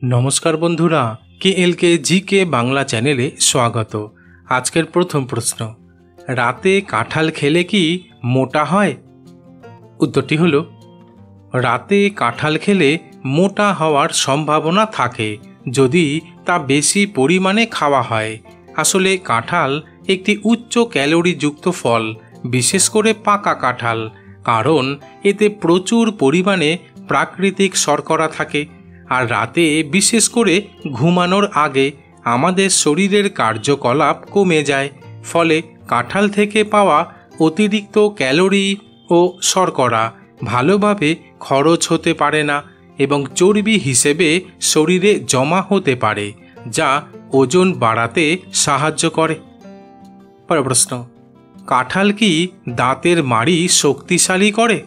नमस्कार बंधुरा के जीके बांगला चैनेले स्वागत। आजकेर प्रथम प्रश्न, राते काँठाल खेले कि मोटा हय? उत्तरटी हलो राते काँठाल खेले मोटा हওয়ার सम्भावना थाके यदि ता बेशी परिमाणे खावा हय। आसले काँठाल एकटी उच्च क्यालोरीयुक्त फल, विशेष करे पाका काँठाल, कारण एते प्रचुर परिमाणे प्राकृतिक शर्करा थाके। और राते विशेष करे घुमानोर आगे आमादेर शरीरेर कार्यकलाप कमे जाए, फले काँठाल थेके पावा अतिरिक्त क्यालोरी और शर्करा भालोभावे खरच होते पारे ना एबं चर्बी हिसेबे शरीरे जमा होते पारे, जा ओजन बाड़ाते साहाज्य करे। पर प्रश्न, काँठाल कि दाँतेर माड़ी शक्तिशाली करे?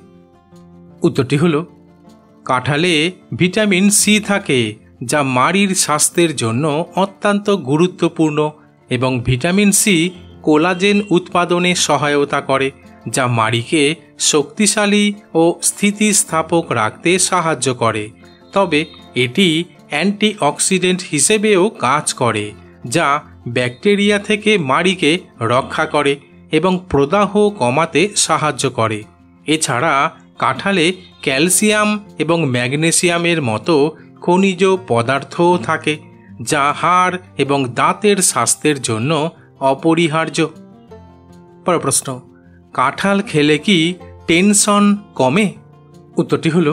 उत्तरटी हलो काँठाले ভিটামিন সি থাকে, যা মাড়ির স্বাস্থ্যের জন্য অত্যন্ত গুরুত্বপূর্ণ এবং ভিটামিন সি কোলাজেন উৎপাদনে সহায়তা করে, যা মাড়িকে শক্তিশালী ও স্থিতিস্থাপক রাখতে সাহায্য করে। তবে এটি অ্যান্টিঅক্সিডেন্ট হিসেবেও কাজ করে, যা ব্যাকটেরিয়া থেকে মাড়িকে রক্ষা করে এবং প্রদাহ কমাতে সাহায্য করে। এছাড়া কাঁঠালে ক্যালসিয়াম এবং ম্যাগনেসিয়ামের মতো খনিজ পদার্থও থাকে, যা হাড় এবং দাঁতের স্বাস্থ্যের জন্য অপরিহার্য। পরের প্রশ্ন, কাঁঠাল খেলে কি টেনশন কমে? উত্তরটি হলো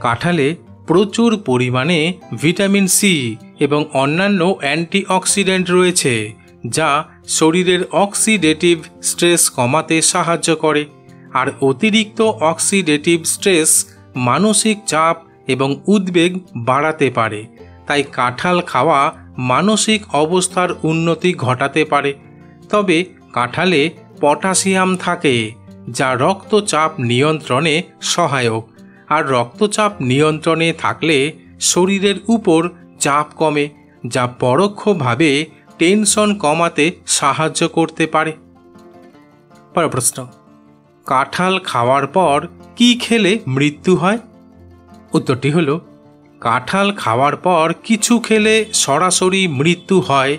কাঁঠালে প্রচুর পরিমাণে ভিটামিন সি এবং অন্যান্য অ্যান্টিঅক্সিডেন্ট রয়েছে, যা শরীরের অক্সিডেটিভ স্ট্রেস কমাতে সাহায্য করে। আর অতিরিক্ত অক্সিডেটিভ স্ট্রেস মানসিক চাপ এবং উদ্বেগ বাড়াতে পারে, তাই কাঁঠাল খাওয়া মানসিক অবস্থার উন্নতি ঘটাতে পারে। তবে কাঁঠালে পটাশিয়াম থাকে, যা রক্তচাপ নিয়ন্ত্রণে সহায়ক, আর রক্তচাপ নিয়ন্ত্রণে থাকলে শরীরের উপর চাপ কমে, যা পরোক্ষভাবে টেনশন কমাতে সাহায্য করতে পারে। পরের প্রশ্ন, কাঁঠাল খাওয়ার পর কি খেলে মৃত্যু হয়? উত্তরটি হলো কাঁঠাল খাওয়ার পর কিছু খেলে সরাসরি মৃত্যু হয়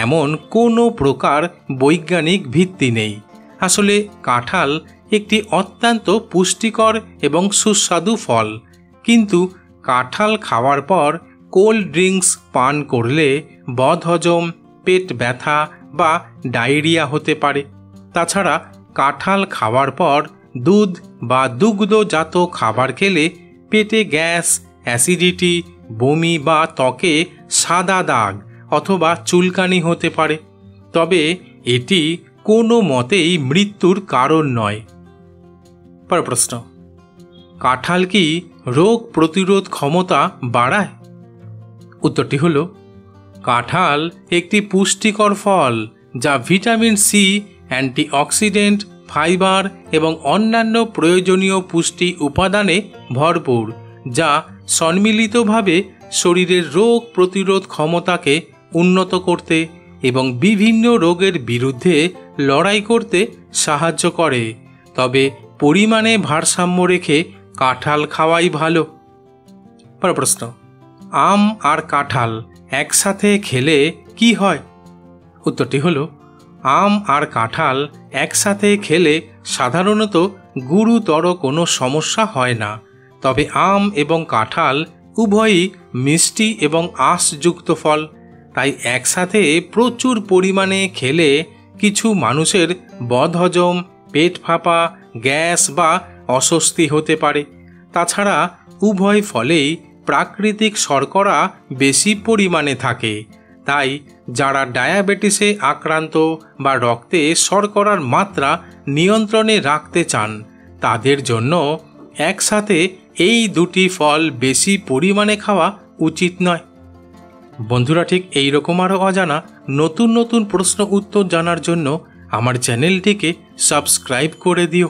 এমন কোনো প্রকার বৈজ্ঞানিক ভিত্তি নেই। আসলে কাঁঠাল একটি অত্যন্ত পুষ্টিকর এবং সুস্বাদু ফল, কিন্তু কাঁঠাল খাওয়ার পর কোল্ড ড্রিঙ্কস পান করলে বদহজম, পেট ব্যথা বা ডায়রিয়া হতে পারে। তাছাড়া কাঁঠাল খাওয়ার পর দুধ বা দুগ্ধজাত খাবার খেলে পেটে গ্যাস, অ্যাসিডিটি, বমি বা ত্বকে সাদা দাগ অথবা চুলকানি হতে পারে। তবে এটি কোনো মতেই মৃত্যুর কারণ নয়। পরের প্রশ্ন, কাঁঠাল কি রোগ প্রতিরোধ ক্ষমতা বাড়ায়? উত্তরটি হলো কাঁঠাল একটি পুষ্টিকর ফল, যা ভিটামিন সি, অ্যান্টিঅক্সিডেন্ট, ফাইবার এবং অন্যান্য প্রয়োজনীয় পুষ্টি উপাদানে ভরপুর, যা সম্মিলিতভাবে শরীরের রোগ প্রতিরোধ ক্ষমতাকে উন্নত করতে এবং বিভিন্ন রোগের বিরুদ্ধে লড়াই করতে সাহায্য করে। তবে পরিমাণে ভারসাম্য রেখে কাঁঠাল খাওয়াই ভালো। পরের প্রশ্ন, আম আর কাঁঠাল একসাথে খেলে কি হয়? উত্তরটি হলো আম আর কাঁঠাল একসাথে খেলে সাধারণত গুরুতর কোনো সমস্যা হয় না। তবে আম এবং কাঁঠাল উভয়ই মিষ্টি এবং আঁশযুক্ত ফল, তাই একসাথে প্রচুর পরিমাণে খেলে কিছু মানুষের বদহজম, পেট ফাঁপা, গ্যাস বা অস্বস্তি হতে পারে। তাছাড়া উভয় ফলেই প্রাকৃতিক শর্করা বেশি পরিমাণে থাকে, তাই যারা ডায়াবেটিসে আক্রান্ত বা রক্তে শর্করার মাত্রা নিয়ন্ত্রণে রাখতে চান, তাদের জন্য একসাথে এই দুটি ফল বেশি পরিমাণে খাওয়া উচিত নয়। বন্ধুরা, ঠিক এই রকম আরও অজানা নতুন নতুন প্রশ্ন উত্তর জানার জন্য আমার চ্যানেলটিকে সাবস্ক্রাইব করে দিও।